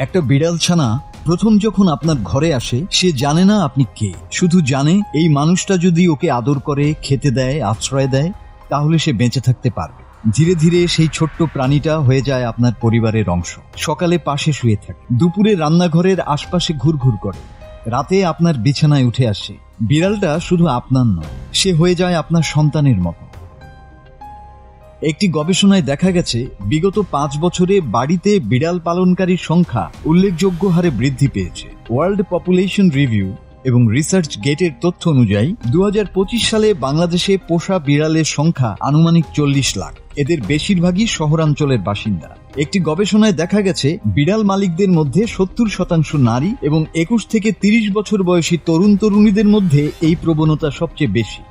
একটা বিড়াল ছানা প্রথম যখন আপনার ঘরে আসে সে জানে না আপনি কে, শুধু জানে এই মানুষটা যদি ওকে আদর করে, খেতে দেয়, আশ্রয় দেয়, তাহলে সে বেঁচে থাকতে পারবে। ধীরে ধীরে সেই ছোট্ট প্রাণীটা হয়ে যায় আপনার পরিবারের অংশ। সকালে পাশে শুয়ে থাকে, দুপুরে রান্নাঘরের আশপাশে ঘুরঘুর করে, রাতে আপনার বিছানায় উঠে আসে। বিড়ালটা শুধু আপনার নয়, সে হয়ে যায় আপনার সন্তানের মতো। একটি গবেষণায় দেখা গেছে বিগত 5 বছরে বাড়িতে বিড়াল পালনকারীর সংখ্যা উল্লেখযোগ্য হারে বৃদ্ধি পেয়েছে। ওয়ার্ল্ড পপুলেশন রিভিউ এবং রিসার্চ গেটের তথ্য অনুযায়ী 2025 সালে বাংলাদেশে পোষা বিড়ালের সংখ্যা আনুমানিক 40 লাখ। এদের বেশিরভাগই শহরাঞ্চলের বাসিন্দা। একটি গবেষণায় দেখা গেছে বিড়াল মালিকদের মধ্যে 70% নারী এবং 21 থেকে 30 বছর বয়সী তরুণ তরুণীদের মধ্যে এই প্রবণতা সবচেয়ে বেশি।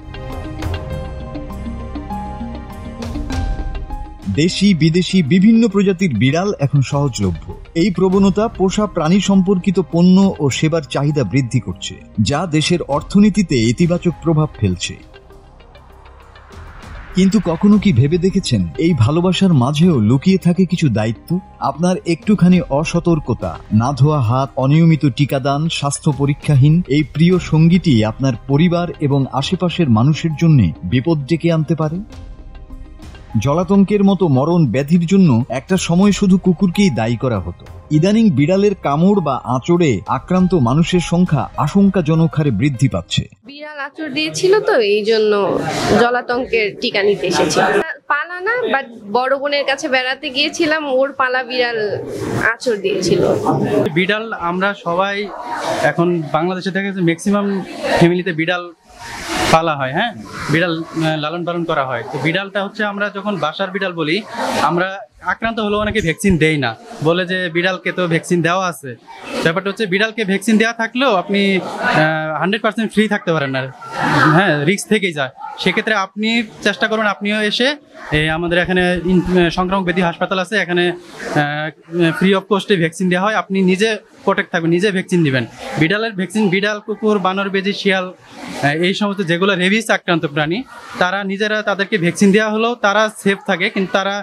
দেশি বিদেশি বিভিন্ন প্রজাতির বিড়াল এখন সহজলভ্য। এই প্রবণতা পোষা প্রাণী সম্পর্কিত পণ্য ও সেবার চাহিদা বৃদ্ধি করছে, যা দেশের অর্থনীতিতে ইতিবাচক প্রভাব ফেলছে। কিন্তু কখনো কি ভেবে দেখেছেন এই ভালোবাসার মাঝেও লুকিয়ে থাকে কিছু দায়িত্ব? আপনার একটুখানি অসতর্কতা, না ধোয়া হাত, অনিয়মিত টিকাদান, স্বাস্থ্য পরীক্ষাহীন এই প্রিয় সঙ্গীটি আপনার পরিবার এবং আশেপাশের মানুষের জন্য বিপদ ডেকে আনতে পারে। জলাতঙ্কের মতো মরণ ব্যাধির জন্য একটা সময় শুধু কুকুরকেই দায়ী করা হতো। ইদানিং বিড়ালের কামড় বা আঁচড়ে আক্রান্ত মানুষের সংখ্যা আশঙ্কাজনক হারে বৃদ্ধি পাচ্ছে। বিড়াল আঁচড় দিয়েছিল তো এই জন্য জলাতঙ্কের টিকা নিতে এসেছি। পালা না, বাট বড় বোনের কাছে বেড়াতে গিয়েছিলাম, ওর পালা বিড়াল আঁচড় দিয়েছিল। বিড়াল আমরা সবাই এখন বাংলাদেশে থেকে ম্যাক্সিমাম ফ্যামিলিতে বিড়াল পালা হয়, হ্যাঁ, বিড়াল লালন পালন করা হয়। তো বিড়ালটা হচ্ছে আমরা যখন বাসার বিড়াল বলি, আমরা আক্রান্ত হলেও অনেকে ভ্যাকসিন দেই না, বলে যে বিড়ালকে তো ভ্যাকসিন দেওয়া আছে। ব্যাপারটা হচ্ছে বিড়ালকে ভ্যাকসিন দেওয়া থাকলেও আপনি 100% ফ্রি থাকতে পারেন না, হ্যাঁ, রিস্ক থেকেই যায়। সেক্ষেত্রে আপনি চেষ্টা করুন, আপনিও এসে আমাদের এখানে সংক্রামক ব্যাধি হাসপাতাল আছে, এখানে ফ্রি অফ কস্টে ভ্যাকসিন দেওয়া হয়। আপনি নিজে প্রোটেক্ট থাকবেন, নিজে ভ্যাকসিন দিবেন। বিড়ালের ভ্যাকসিন, বিড়াল, কুকুর, বানর বেজি, শিয়াল, এই সমস্ত যেগুলো রেবিস আক্রান্ত প্রাণী, তারা নিজেরা তাদেরকে ভ্যাকসিন দেওয়া হলেও তারা সেফ থাকে, কিন্তু তারা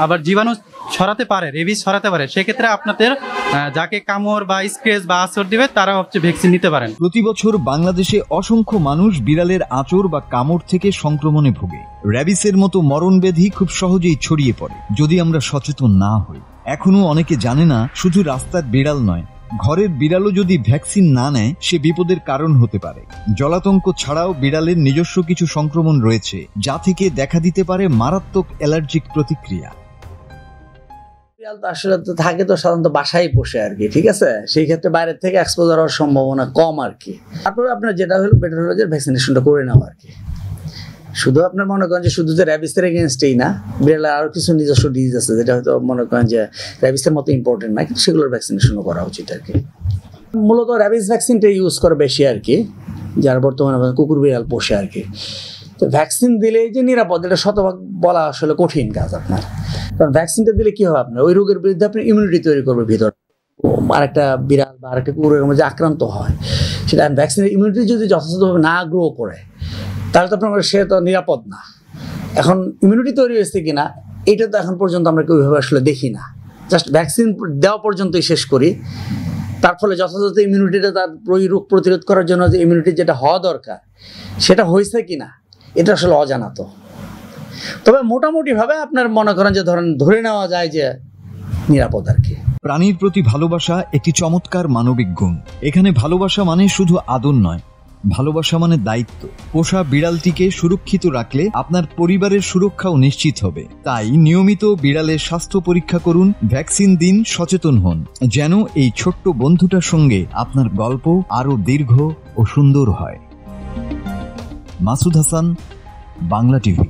আবার জীবাণু ছড়াতে পারে, রেবিস ছড়াতে পারে। সেক্ষেত্রে আপনাদের যাকে কামড় বা স্ক্র্যাচ বা আঁচড় দিবে তারা হচ্ছে ভ্যাকসিন নিতে পারেন। প্রতি বছর বাংলাদেশে অসংখ্য মানুষ বিড়ালের আঁচড় বা কামড় থেকে সংক্রমণে ভোগে। র্যাবিসের মতো মরণ ব্যাধি খুব সহজেই ছড়িয়ে পড়ে যদি আমরা সচেতন না হই। এখনো অনেকে জানে না শুধু রাস্তার বিড়াল নয়, ঘরের বিড়ালও যদি ভ্যাকসিন না নেয় সে বিপদের কারণ হতে পারে। জলাতঙ্ক ছাড়াও বিড়ালের নিজস্ব কিছু সংক্রমণ রয়েছে যা থেকে দেখা দিতে পারে মারাত্মক অ্যালার্জিক প্রতিক্রিয়া। বিড়াল তো আসলে তো থাকে তো সাধারণত বাসায় বসে আর কি, ঠিক আছে, সেই ক্ষেত্রে বাইরের থেকে এক্সপোজার হওয়ার সম্ভাবনা কম আর কি। তারপরে আপনার যেটা হলো বেটার হলো যে ভ্যাকসিনেশনটা করে নেওয়া আর কি। শুধু আপনার মনে করেন যে শুধু যে র্যাবিসের এগেনস্টেই না, বিড়ালের আরও কিছু নিজস্ব ডিজিজ আছে যেটা হয়তো মনে করেন যে র্যাবিসের মতো ইম্পর্টেন্ট না, কিন্তু সেগুলোর ভ্যাকসিনেশনও করা উচিত আর কি। মূলত র্যাবিস ভ্যাকসিনটা ইউজ করে বেশি আর কি, যারা বর্তমানে কুকুর বিড়াল পোষে আর কি। তো ভ্যাকসিন দিলে যে নিরাপদ, এটা শতভাগ বলা আসলে কঠিন কাজ আপনার। কারণ ভ্যাকসিনটা দিলে কি হবে, আপনার ওই রোগের বিরুদ্ধে আপনি ইমিউনিটি তৈরি করবে ভিতরে। আরেকটা বিড়াল বা আরেকটা কুকুরের মধ্যে আক্রান্ত হয়, সেটা ভ্যাকসিনের ইমিউনিটি যদি যথাযথভাবে না গ্রো করে তাহলে তো আপনার সে তো নিরাপদ না। এখন ইমিউনিটি তৈরি হয়েছে কিনা এটা তো এখন পর্যন্ত আমরা কেউভাবে আসলে দেখি না, জাস্ট ভ্যাকসিন দেওয়া পর্যন্তই শেষ করি। তার ফলে যথাযথ ইমিউনিটিটা তার রোগ প্রতিরোধ করার জন্য যে ইমিউনিটি যেটা হওয়া দরকার সেটা হয়েছে কিনা এটা আসলে অজানাত। তবে মোটামুটিভাবে আপনার মনে করেন যে ধরে নেওয়া যায় যে নিরাপদ আর কি। প্রাণীর প্রতি ভালোবাসা একটি চমৎকার মানবিক গুণ। এখানে ভালোবাসা মানে শুধু আদর নয়, ভালোবাসা মানে দায়িত্ব। পোষা বিড়ালটিকে সুরক্ষিত রাখলে আপনার পরিবারের সুরক্ষাও নিশ্চিত হবে। তাই নিয়মিত বিড়ালের স্বাস্থ্য পরীক্ষা করুন, ভ্যাকসিন দিন, সচেতন হন, যেন এই ছোট্ট বন্ধুটার সঙ্গে আপনার গল্প আরো দীর্ঘ ও সুন্দর হয়। মাসুদ হাসান, বাংলা টিভি।